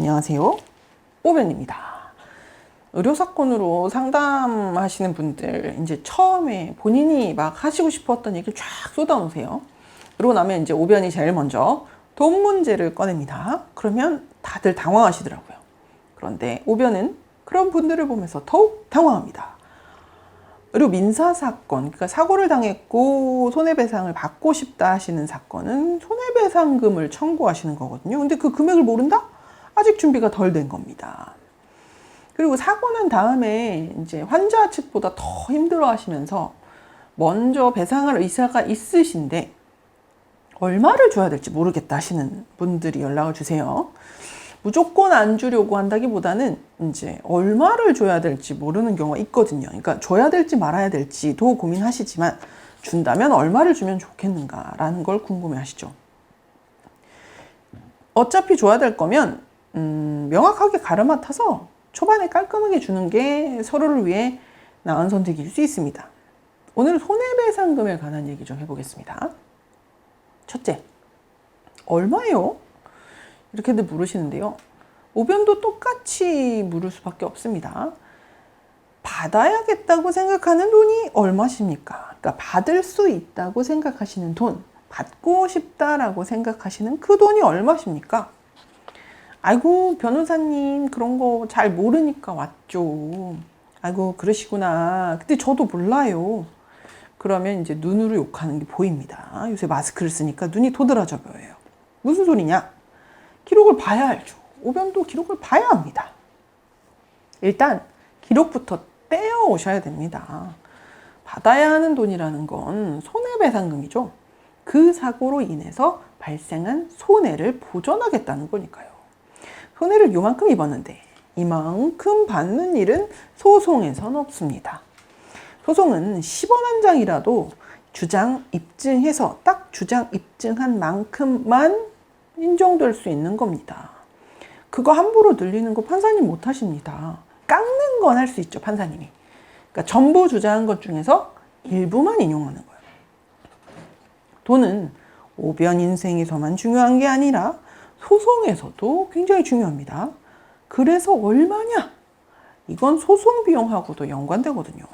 안녕하세요. 오변입니다. 의료사건으로 상담하시는 분들, 이제 처음에 본인이 막 하시고 싶었던 얘기를 쫙 쏟아놓으세요. 그러고 나면 이제 오변이 제일 먼저 돈 문제를 꺼냅니다. 그러면 다들 당황하시더라고요. 그런데 오변은 그런 분들을 보면서 더욱 당황합니다. 의료 민사사건, 그러니까 사고를 당했고 손해배상을 받고 싶다 하시는 사건은 손해배상금을 청구하시는 거거든요. 근데 그 금액을 모른다? 아직 준비가 덜 된 겁니다. 그리고 사고 난 다음에 이제 환자 측보다 더 힘들어 하시면서 먼저 배상할 의사가 있으신데 얼마를 줘야 될지 모르겠다 하시는 분들이 연락을 주세요. 무조건 안 주려고 한다기보다는 이제 얼마를 줘야 될지 모르는 경우가 있거든요. 그러니까 줘야 될지 말아야 될지도 고민하시지만 준다면 얼마를 주면 좋겠는가라는 걸 궁금해 하시죠. 어차피 줘야 될 거면 명확하게 가르마타서 초반에 깔끔하게 주는 게 서로를 위해 나은 선택일 수 있습니다. 오늘 손해배상금에 관한 얘기 좀 해보겠습니다. 첫째, 얼마예요? 이렇게들 물으시는데요. 오변도 똑같이 물을 수밖에 없습니다. 받아야겠다고 생각하는 돈이 얼마십니까? 그러니까 받을 수 있다고 생각하시는 돈, 받고 싶다라고 생각하시는 그 돈이 얼마십니까? 아이고, 변호사님 그런 거 잘 모르니까 왔죠. 아이고, 그러시구나. 근데 저도 몰라요. 그러면 이제 눈으로 욕하는 게 보입니다. 요새 마스크를 쓰니까 눈이 도드라져 보여요. 무슨 소리냐? 기록을 봐야 알죠. 오변도 기록을 봐야 합니다. 일단 기록부터 떼어 오셔야 됩니다. 받아야 하는 돈이라는 건 손해배상금이죠. 그 사고로 인해서 발생한 손해를 보전하겠다는 거니까요. 손해를 요만큼 입었는데 이만큼 받는 일은 소송에선 없습니다. 소송은 10원 한 장이라도 주장 입증해서 딱 주장 입증한 만큼만 인정될 수 있는 겁니다. 그거 함부로 늘리는 거 판사님 못 하십니다. 깎는 건 할 수 있죠, 판사님이. 그러니까 전부 주장한 것 중에서 일부만 인용하는 거예요. 돈은 오변 인생에서만 중요한 게 아니라 소송에서도 굉장히 중요합니다. 그래서 얼마냐? 이건 소송 비용하고도 연관되거든요.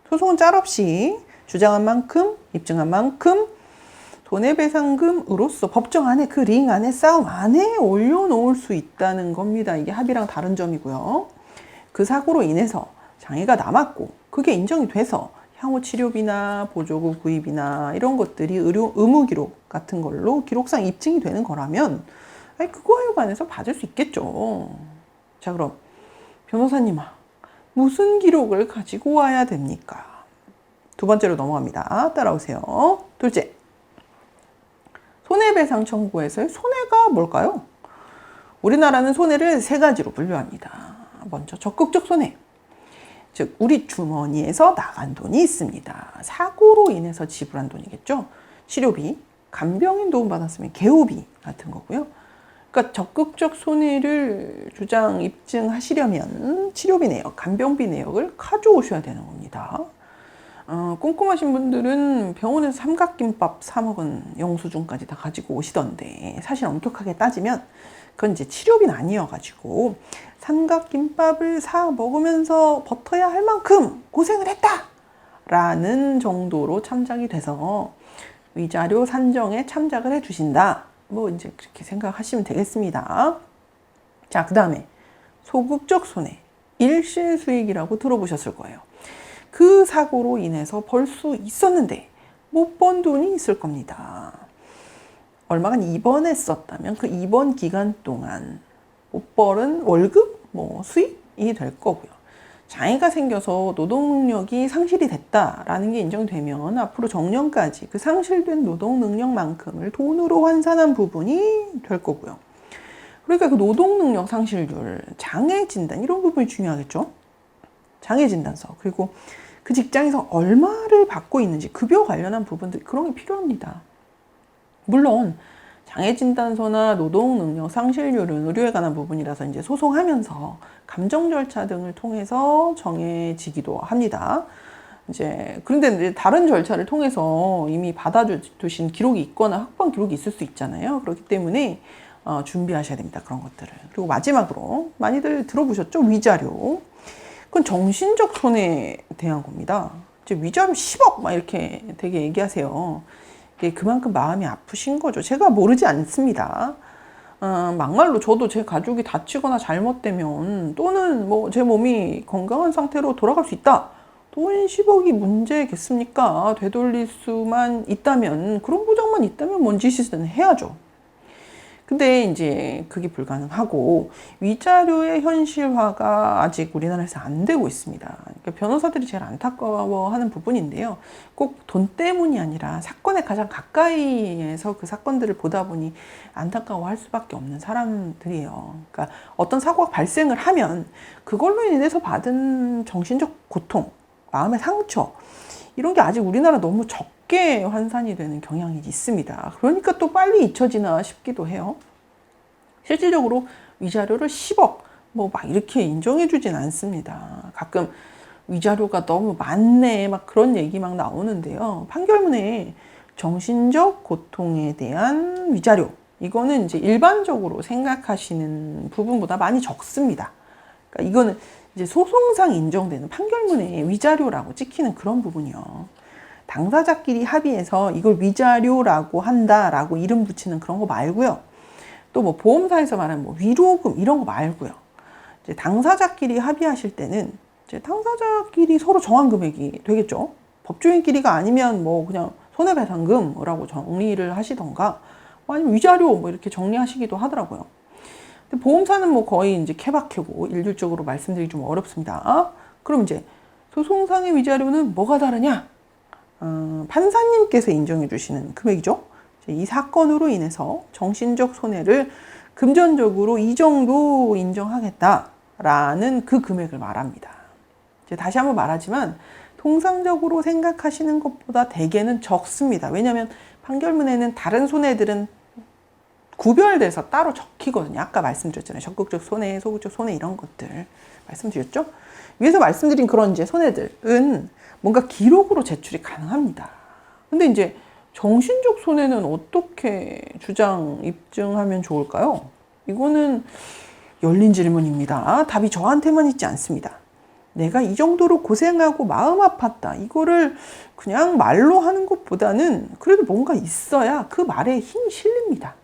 소송은 짤없이 주장한 만큼, 입증한 만큼 손해배상금으로서 법정 안에 그 링 안에 싸움 안에 올려놓을 수 있다는 겁니다. 이게 합의랑 다른 점이고요. 그 사고로 인해서 장애가 남았고 그게 인정이 돼서 향후 치료비나 보조금 구입이나 이런 것들이 의료 의무 기록 같은 걸로 기록상 입증이 되는 거라면 그거에 관해서 받을 수 있겠죠. 자, 그럼 변호사님아, 무슨 기록을 가지고 와야 됩니까? 두 번째로 넘어갑니다. 따라오세요. 둘째, 손해배상 청구에서의 손해가 뭘까요? 우리나라는 손해를 세 가지로 분류합니다. 먼저 적극적 손해. 즉 우리 주머니에서 나간 돈이 있습니다. 사고로 인해서 지불한 돈이겠죠. 치료비, 간병인 도움받았으면 개호비 같은 거고요. 그러니까 적극적 손해를 주장 입증하시려면 치료비 내역, 간병비 내역을 가져오셔야 되는 겁니다. 꼼꼼하신 분들은 병원에서 삼각김밥 사 먹은 영수증까지 다 가지고 오시던데 사실 엄격하게 따지면 그건 이제 치료비는 아니어가지고 삼각김밥을 사 먹으면서 버텨야 할 만큼 고생을 했다! 라는 정도로 참작이 돼서 위자료 산정에 참작을 해주신다. 뭐 이제 그렇게 생각하시면 되겠습니다. 자, 그 다음에 소극적 손해, 일실수익이라고 들어보셨을 거예요. 그 사고로 인해서 벌 수 있었는데 못 번 돈이 있을 겁니다. 얼마간 입원했었다면 그 입원 기간 동안 못 벌은 월급, 수입이 될 거고요. 장애가 생겨서 노동능력이 상실이 됐다라는 게 인정되면 앞으로 정년까지 그 상실된 노동능력만큼을 돈으로 환산한 부분이 될 거고요. 그러니까 그 노동능력 상실률, 장애진단 이런 부분이 중요하겠죠. 장애진단서, 그리고 그 직장에서 얼마를 받고 있는지 급여 관련한 부분들 그런 게 필요합니다. 물론 장애진단서나 노동능력 상실률은 의료에 관한 부분이라서 이제 소송하면서 감정 절차 등을 통해서 정해지기도 합니다. 그런데 이제 다른 절차를 통해서 이미 받아두신 기록이 있거나 확보한 기록이 있을 수 있잖아요. 그렇기 때문에 준비하셔야 됩니다. 그런 것들을. 그리고 마지막으로 많이들 들어보셨죠? 위자료. 그건 정신적 손해에 대한 겁니다. 이제 위자료 10억 막 이렇게 되게 얘기하세요. 이게 그만큼 마음이 아프신 거죠. 제가 모르지 않습니다. 막말로 저도 제 가족이 다치거나 잘못되면 또는 뭐 제 몸이 건강한 상태로 돌아갈 수 있다. 돈 10억이 문제겠습니까? 되돌릴 수만 있다면, 그런 보장만 있다면 뭔 짓이든 해야죠. 근데 이제 그게 불가능하고 위자료의 현실화가 아직 우리나라에서 안 되고 있습니다. 그러니까 변호사들이 제일 안타까워하는 부분인데요. 꼭 돈 때문이 아니라 사건에 가장 가까이에서 그 사건들을 보다 보니 안타까워할 수밖에 없는 사람들이에요. 그러니까 어떤 사고가 발생을 하면 그걸로 인해서 받은 정신적 고통, 마음의 상처, 이런 게 아직 우리나라 너무 적게 환산이 되는 경향이 있습니다. 그러니까 또 빨리 잊혀지나 싶기도 해요. 실질적으로 위자료를 10억 뭐 막 이렇게 인정해 주진 않습니다. 가끔 위자료가 너무 많네 막 그런 얘기 막 나오는데요. 판결문에 정신적 고통에 대한 위자료, 이거는 이제 일반적으로 생각하시는 부분보다 많이 적습니다. 그러니까 이거는 이제 소송상 인정되는 판결문에 위자료라고 찍히는 그런 부분이요. 당사자끼리 합의해서 이걸 위자료라고 한다라고 이름 붙이는 그런 거 말고요. 또 뭐 보험사에서 말하는 뭐 위로금 이런 거 말고요. 이제 당사자끼리 합의하실 때는 이제 당사자끼리 서로 정한 금액이 되겠죠. 법조인끼리가 아니면 뭐 그냥 손해배상금이라고 정리를 하시던가, 아니면 위자료 뭐 이렇게 정리하시기도 하더라고요. 근데 보험사는 뭐 거의 이제 케바케고 일률적으로 말씀드리기 좀 어렵습니다. 그럼 이제 소송상의 위자료는 뭐가 다르냐? 판사님께서 인정해 주시는 금액이죠. 이 사건으로 인해서 정신적 손해를 금전적으로 이 정도 인정하겠다라는 그 금액을 말합니다. 이제 다시 한번 말하지만 통상적으로 생각하시는 것보다 대개는 적습니다. 왜냐하면 판결문에는 다른 손해들은 구별돼서 따로 적히거든요. 아까 말씀드렸잖아요. 적극적 손해, 소극적 손해 이런 것들 말씀드렸죠. 위에서 말씀드린 그런 이제 손해들은 뭔가 기록으로 제출이 가능합니다. 근데 이제 정신적 손해는 어떻게 주장 입증하면 좋을까요? 이거는 열린 질문입니다. 답이 저한테만 있지 않습니다. 내가 이 정도로 고생하고 마음 아팠다, 이거를 그냥 말로 하는 것보다는 그래도 뭔가 있어야 그 말에 힘이 실립니다.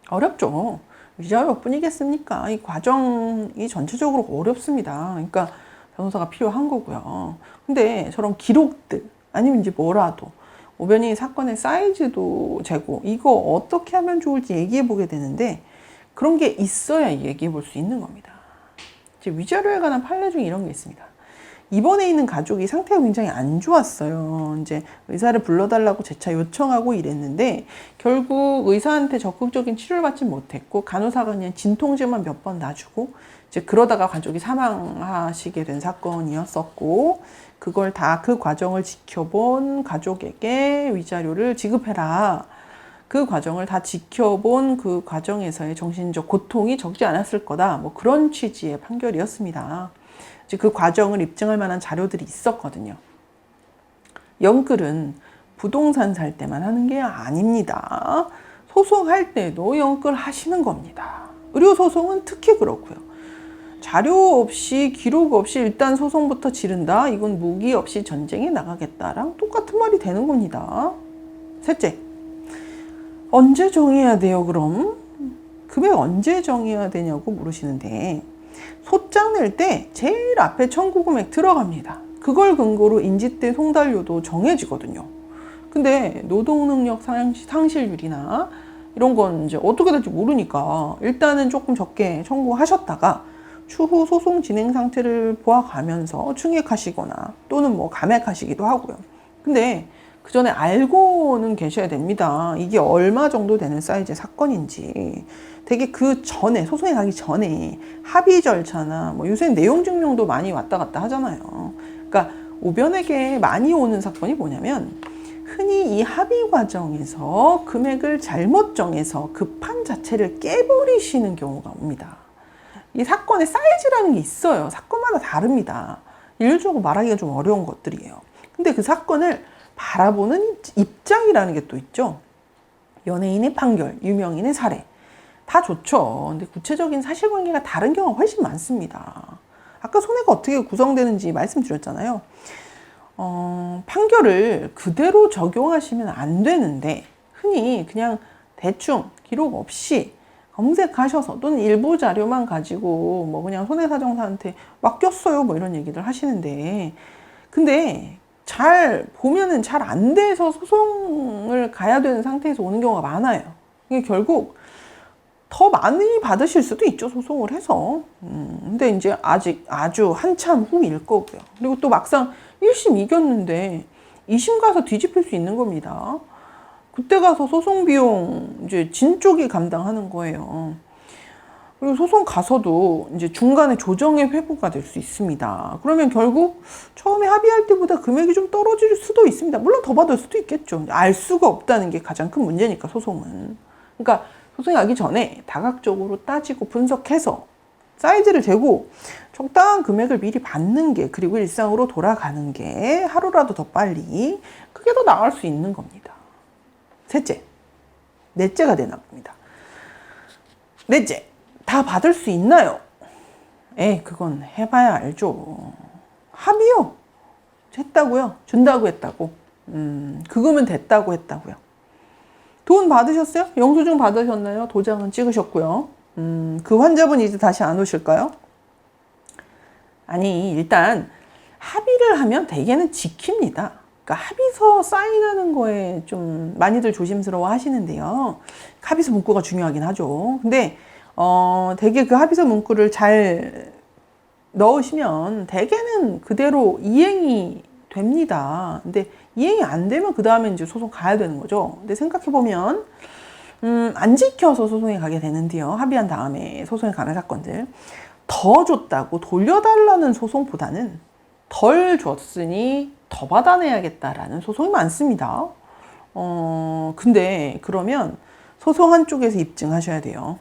어렵죠. 위자료뿐이겠습니까? 이 과정이 전체적으로 어렵습니다. 그러니까 변호사가 필요한 거고요. 근데 저런 기록들 아니면 이제 뭐라도 오변이 사건의 사이즈도 재고 이거 어떻게 하면 좋을지 얘기해 보게 되는데, 그런 게 있어야 얘기해 볼 수 있는 겁니다. 이제 위자료에 관한 판례 중에 이런 게 있습니다. 입원해 있는 가족이 상태가 굉장히 안 좋았어요. 이제 의사를 불러달라고 재차 요청하고 이랬는데 결국 의사한테 적극적인 치료를 받지 못했고 간호사가 그냥 진통제만 몇 번 놔주고 이제 그러다가 가족이 사망하시게 된 사건이었었고, 그걸 다 그 과정을 지켜본 가족에게 위자료를 지급해라. 그 과정을 다 지켜본 그 과정에서의 정신적 고통이 적지 않았을 거다. 뭐 그런 취지의 판결이었습니다. 이제 그 과정을 입증할 만한 자료들이 있었거든요. 연끌은 부동산 살 때만 하는 게 아닙니다. 소송할 때도 연끌 하시는 겁니다. 의료소송은 특히 그렇고요. 자료 없이 기록 없이 일단 소송부터 지른다. 이건 무기 없이 전쟁에 나가겠다랑 똑같은 말이 되는 겁니다. 셋째, 언제 정해야 돼요 그럼? 금액 언제 정해야 되냐고 물으시는데, 소장 낼 때 제일 앞에 청구 금액 들어갑니다. 그걸 근거로 인지대 송달료도 정해지거든요. 근데 노동능력 상실률이나 이런 건 이제 어떻게 될지 모르니까 일단은 조금 적게 청구하셨다가 추후 소송 진행 상태를 보아가면서 충액하시거나 또는 뭐 감액하시기도 하고요. 근데 그 전에 알고는 계셔야 됩니다. 이게 얼마 정도 되는 사이즈의 사건인지. 되게 그 전에, 소송에 가기 전에 합의 절차나 뭐 요새 내용 증명도 많이 왔다 갔다 하잖아요. 그러니까 오변에게 많이 오는 사건이 뭐냐면, 흔히 이 합의 과정에서 금액을 잘못 정해서 급한 자체를 깨버리시는 경우가 옵니다. 이 사건의 사이즈라는 게 있어요. 사건마다 다릅니다. 일률적으로 말하기가 좀 어려운 것들이에요. 근데 그 사건을 바라보는 입장이라는 게 또 있죠. 연예인의 판결, 유명인의 사례, 다 좋죠. 근데 구체적인 사실관계가 다른 경우가 훨씬 많습니다. 아까 손해가 어떻게 구성되는지 말씀드렸잖아요. 판결을 그대로 적용하시면 안 되는데 흔히 그냥 대충 기록 없이 검색하셔서 또는 일부 자료만 가지고 뭐 그냥 손해사정사한테 맡겼어요 뭐 이런 얘기들 하시는데, 근데 잘 보면은 잘 안 돼서 소송을 가야 되는 상태에서 오는 경우가 많아요. 이게 결국 더 많이 받으실 수도 있죠, 소송을 해서. 근데 이제 아직 아주 한참 후일 거고요. 그리고 또 막상 1심 이겼는데 2심 가서 뒤집힐 수 있는 겁니다. 그때 가서 소송 비용 이제 진 쪽이 감당하는 거예요. 그리고 소송 가서도 이제 중간에 조정의 회부가 될 수 있습니다. 그러면 결국 처음에 합의할 때보다 금액이 좀 떨어질 수도 있습니다. 물론 더 받을 수도 있겠죠. 알 수가 없다는 게 가장 큰 문제니까, 소송은. 그러니까 소송이 하기 전에 다각적으로 따지고 분석해서 사이즈를 재고 적당한 금액을 미리 받는 게, 그리고 일상으로 돌아가는 게 하루라도 더 빨리, 그게 더 나을 수 있는 겁니다. 셋째, 넷째가 되나 봅니다. 넷째, 다 받을 수 있나요? 그건 해봐야 알죠. 합의요. 했다고요? 준다고 했다고. 그거면 됐다고 했다고요. 돈 받으셨어요? 영수증 받으셨나요? 도장은 찍으셨고요. 그 환자분 이제 다시 안 오실까요? 아니, 일단 합의를 하면 대개는 지킵니다. 그러니까 합의서 사인하는 거에 좀 많이들 조심스러워 하시는데요. 합의서 문구가 중요하긴 하죠. 근데 대개 그 합의서 문구를 잘 넣으시면 대개는 그대로 이행이 됩니다. 근데 이행이 안 되면 그 다음에 이제 소송 가야 되는 거죠. 근데 생각해보면 안 지켜서 소송에 가게 되는데요. 합의한 다음에 소송에 가는 사건들, 더 줬다고 돌려달라는 소송보다는 덜 줬으니 더 받아내야겠다라는 소송이 많습니다. 근데 그러면 소송 한쪽에서 입증하셔야 돼요.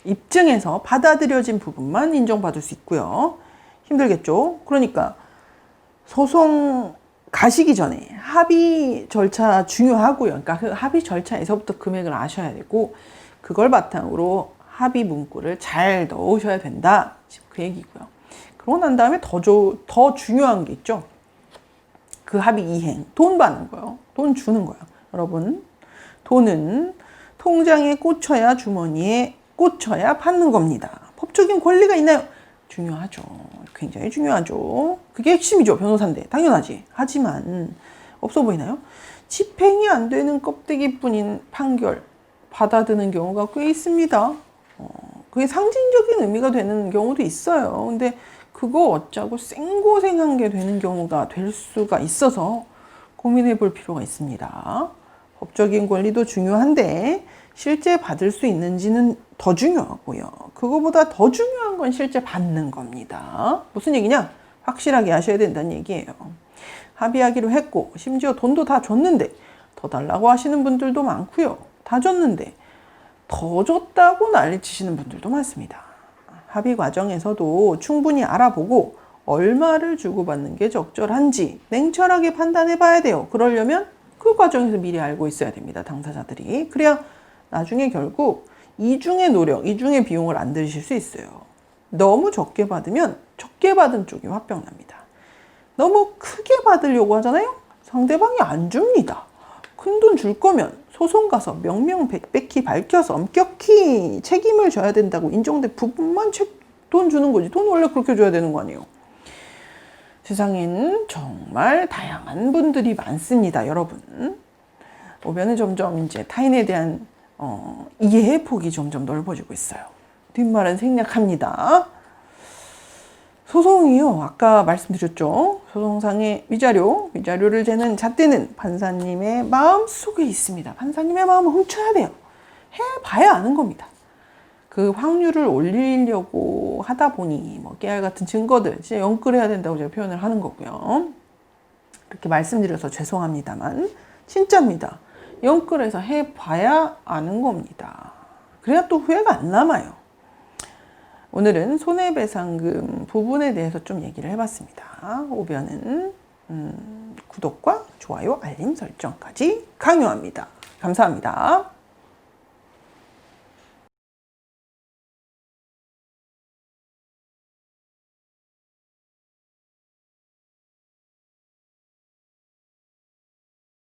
입증해서 받아들여진 부분만 인정받을 수 있고요. 힘들겠죠? 그러니까 소송 가시기 전에 합의 절차 중요하고요. 그러니까 그 합의 절차에서부터 금액을 아셔야 되고, 그걸 바탕으로 합의 문구를 잘 넣으셔야 된다. 그 얘기고요. 그러고 난 다음에 더 중요한 게 있죠. 그 합의 이행. 돈 받는 거예요. 돈 주는 거예요. 여러분, 돈은 통장에 꽂혀야, 주머니에 꽂혀야 받는 겁니다. 법적인 권리가 있나요? 중요하죠. 굉장히 중요하죠. 그게 핵심이죠. 변호사인데. 당연하지. 하지만 없어 보이나요? 집행이 안 되는 껍데기뿐인 판결 받아드는 경우가 꽤 있습니다. 그게 상징적인 의미가 되는 경우도 있어요. 근데 그거 어쩌고 생고생한 게 되는 경우가 될 수가 있어서 고민해 볼 필요가 있습니다. 법적인 권리도 중요한데 실제 받을 수 있는지는 더 중요하고요. 그거보다 더 중요한 건 실제 받는 겁니다. 무슨 얘기냐? 확실하게 하셔야 된다는 얘기예요. 합의하기로 했고 심지어 돈도 다 줬는데 더 달라고 하시는 분들도 많고요. 다 줬는데 더 줬다고 난리치시는 분들도 많습니다. 합의 과정에서도 충분히 알아보고 얼마를 주고받는 게 적절한지 냉철하게 판단해 봐야 돼요. 그러려면 그 과정에서 미리 알고 있어야 됩니다. 당사자들이. 그래야 나중에 결국 이중의 노력, 이중의 비용을 안 들이실 수 있어요. 너무 적게 받으면 적게 받은 쪽이 화병 납니다. 너무 크게 받으려고 하잖아요? 상대방이 안 줍니다. 큰 돈 줄 거면 소송 가서 명명백백히 밝혀서 엄격히 책임을 져야 된다고 인정된 부분만 돈 주는 거지. 돈 원래 그렇게 줘야 되는 거 아니에요. 세상엔 정말 다양한 분들이 많습니다, 여러분. 오면은 점점 이제 타인에 대한 이해의 폭이 점점 넓어지고 있어요. 뒷말은 생략합니다. 소송이요. 아까 말씀드렸죠. 소송상의 위자료를 재는 잣대는 판사님의 마음속에 있습니다. 판사님의 마음을 훔쳐야 돼요. 해봐야 아는 겁니다. 그 확률을 올리려고 하다 보니 뭐 깨알 같은 증거들 진짜 연끌해야 된다고 제가 표현을 하는 거고요. 그렇게 말씀드려서 죄송합니다만 진짜입니다. 연끌해서 해봐야 아는 겁니다. 그래야 또 후회가 안 남아요. 오늘은 손해배상금 부분에 대해서 좀 얘기를 해봤습니다. 오변은 구독과 좋아요, 알림 설정까지 강요합니다. 감사합니다.